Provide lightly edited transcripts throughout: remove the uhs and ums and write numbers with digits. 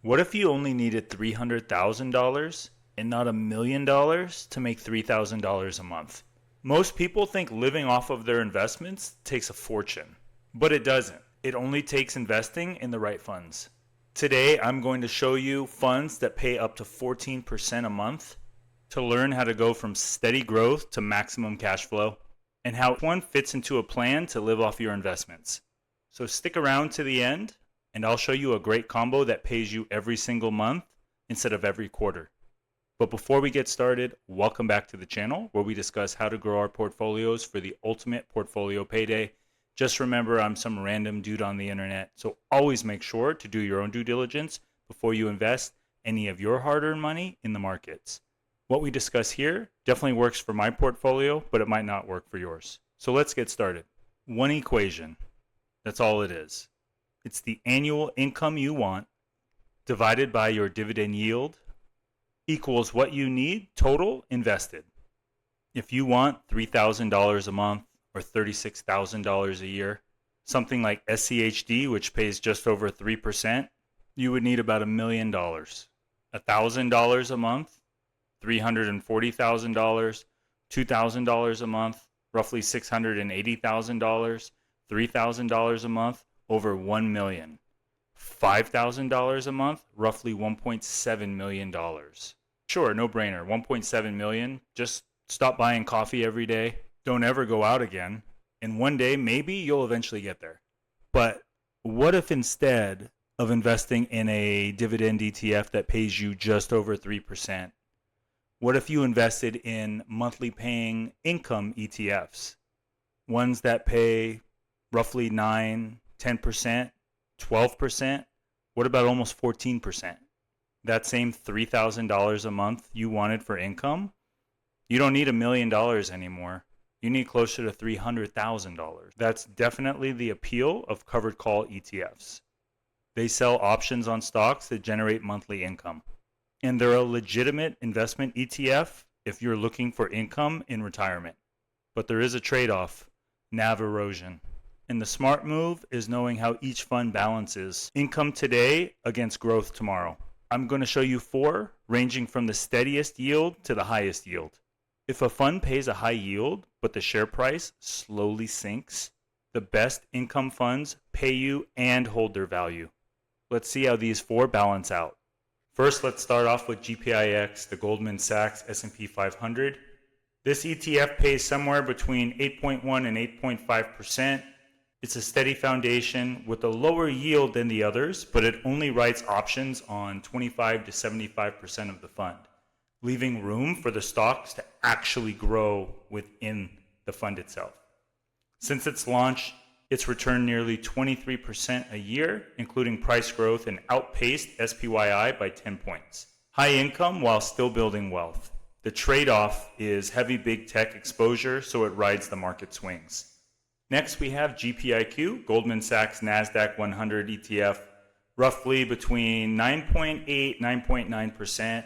What if you only needed $300,000 and not $1,000,000 to make $3,000 a month? Most people think living off of their investments takes a fortune, but it doesn't. It only takes investing in the right funds. Today, I'm going to show you funds that pay up to 14% a month to learn how to go from steady growth to maximum cash flow and how one fits into a plan to live off your investments. So stick around to the end and I'll show you a great combo that pays you every single month instead of every quarter. But before we get started, welcome back to the channel where we discuss how to grow our portfolios for the ultimate portfolio payday. Just remember, I'm some random dude on the internet, so always make sure to do your own due diligence before you invest any of your hard-earned money in the markets. What we discuss here definitely works for my portfolio, but it might not work for yours. So let's get started. One equation, that's all it is. It's the annual income you want divided by your dividend yield equals what you need total invested. If you want $3,000 a month or $36,000 a year, something like SCHD, which pays just over 3%, you would need about $1 million. $1,000 a month, $340,000, $2,000 a month, roughly $680,000, $3,000 a month, over $1 million. $5,000 a month, roughly $1.7 million. Sure, no brainer, $1.7 million. Just stop buying coffee every day. Don't ever go out again. And one day, maybe you'll eventually get there. But what if instead of investing in a dividend ETF that pays you just over 3%, what if you invested in monthly paying income ETFs? Ones that pay roughly 9, 10%, 12%, what about almost 14%? That same $3,000 a month you wanted for income, you don't need $1 million anymore. You need closer to $300,000. That's definitely the appeal of covered call ETFs. They sell options on stocks that generate monthly income. And they're a legitimate investment ETF if you're looking for income in retirement. But there is a trade-off, NAV erosion. And the smart move is knowing how each fund balances income today against growth tomorrow. I'm going to show you 4, ranging from the steadiest yield to the highest yield. If a fund pays a high yield, but the share price slowly sinks, the best income funds pay you and hold their value. Let's see how these 4 balance out. First, let's start off with GPIX, the Goldman Sachs S&P 500. This ETF pays somewhere between 8.1 and 8.5%. It's a steady foundation with a lower yield than the others, but it only writes options on 25 to 75% of the fund, leaving room for the stocks to actually grow within the fund itself. Since its launch, it's returned nearly 23% a year, including price growth, and outpaced SPYI by 10 points. High income while still building wealth. The trade-off is heavy big tech exposure, so it rides the market swings. Next, we have GPIQ, Goldman Sachs NASDAQ 100 ETF, roughly between 9.8 9.9%.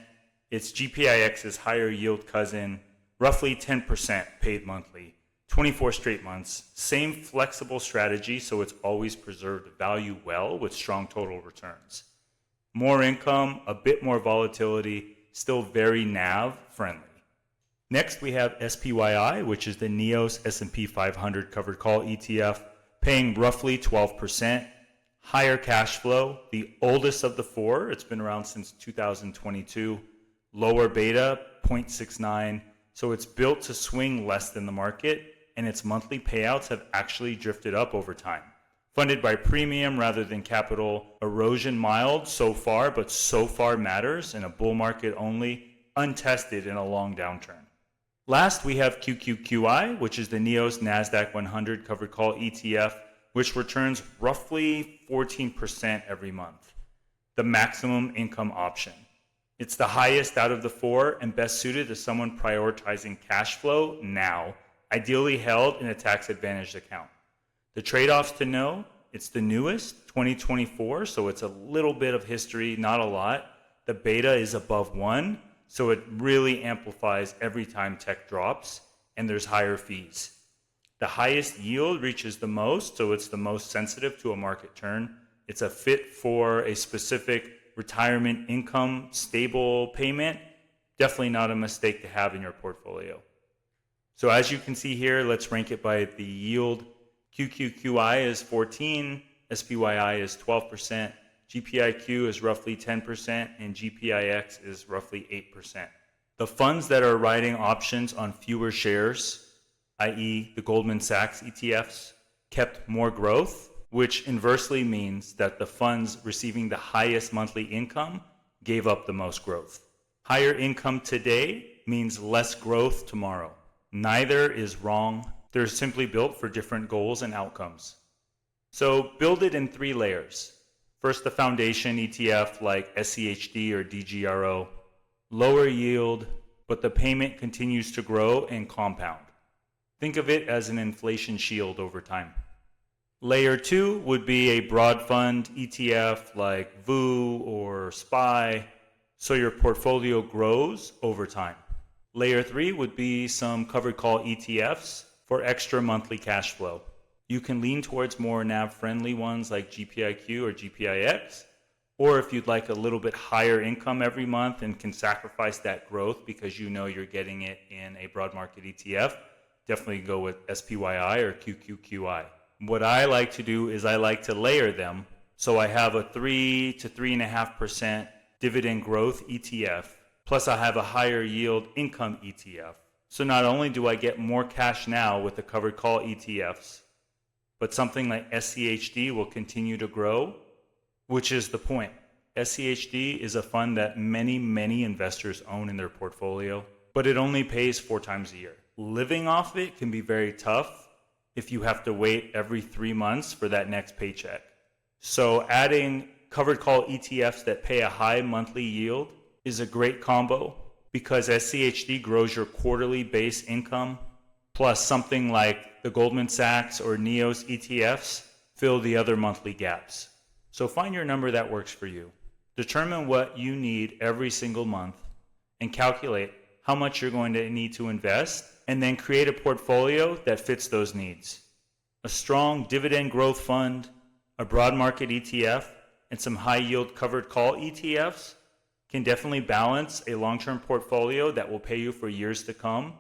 It's GPIX's higher yield cousin, roughly 10% paid monthly, 24 straight months. Same flexible strategy, so it's always preserved value well with strong total returns. More income, a bit more volatility, still very NAV friendly. Next, we have SPYI, which is the NEOS S&P 500 covered call ETF, paying roughly 12%. Higher cash flow, the oldest of the 4. It's been around since 2022. Lower beta, 0.69. So it's built to swing less than the market, and its monthly payouts have actually drifted up over time. Funded by premium rather than capital. Erosion mild so far, but so far matters in a bull market only, untested in a long downturn. Last, we have QQQI, which is the NEOS NASDAQ 100 covered call ETF, which returns roughly 14% every month. The maximum income option. It's the highest out of the 4 and best suited to someone prioritizing cash flow now, ideally held in a tax-advantaged account. The trade-offs to know, it's the newest, 2024, so it's a little bit of history, not a lot. The beta is above 1. So it really amplifies every time tech drops, and there's higher fees. The highest yield reaches the most, so it's the most sensitive to a market turn. It's a fit for a specific retirement income, stable payment, definitely not a mistake to have in your portfolio. So as you can see here, let's rank it by the yield. QQQI is 14, SPYI is 12%, GPIQ is roughly 10%, and GPIX is roughly 8%. The funds that are writing options on fewer shares, i.e. the Goldman Sachs ETFs, kept more growth, which inversely means that the funds receiving the highest monthly income gave up the most growth. Higher income today means less growth tomorrow. Neither is wrong. They're simply built for different goals and outcomes. So build it in 3 layers. First, the foundation ETF like SCHD or DGRO. Lower yield, but the payment continues to grow and compound. Think of it as an inflation shield over time. Layer 2 would be a broad fund ETF like VU or SPYI, so your portfolio grows over time. Layer 3 would be some covered call ETFs for extra monthly cash flow. You can lean towards more NAV-friendly ones like GPIQ or GPIX, or if you'd like a little bit higher income every month and can sacrifice that growth because you know you're getting it in a broad market ETF, definitely go with SPYI or QQQI. What I like to do is I like to layer them, so I have a 3 to 3.5% dividend growth ETF, plus I have a higher yield income ETF. So not only do I get more cash now with the covered call ETFs, but something like SCHD will continue to grow, which is the point. SCHD is a fund that many investors own in their portfolio, but it only pays 4 times a year. Living off it can be very tough if you have to wait every 3 months for that next paycheck. So adding covered call ETFs that pay a high monthly yield is a great combo because SCHD grows your quarterly base income, plus something like the Goldman Sachs or NEOS ETFs fill the other monthly gaps. So find your number that works for you. Determine what you need every single month and calculate how much you're going to need to invest, and then create a portfolio that fits those needs. A strong dividend growth fund, a broad market ETF, and some high yield covered call ETFs can definitely balance a long-term portfolio that will pay you for years to come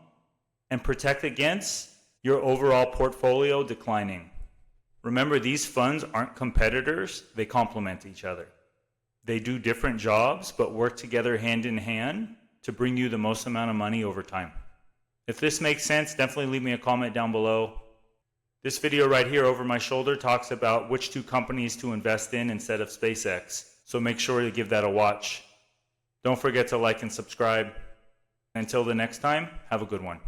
and protect against your overall portfolio declining. Remember, these funds aren't competitors, they complement each other. They do different jobs, but work together hand in hand to bring you the most amount of money over time. If this makes sense, definitely leave me a comment down below. This video right here over my shoulder talks about which 2 companies to invest in instead of SpaceX, so make sure to give that a watch. Don't forget to like and subscribe. Until the next time, have a good one.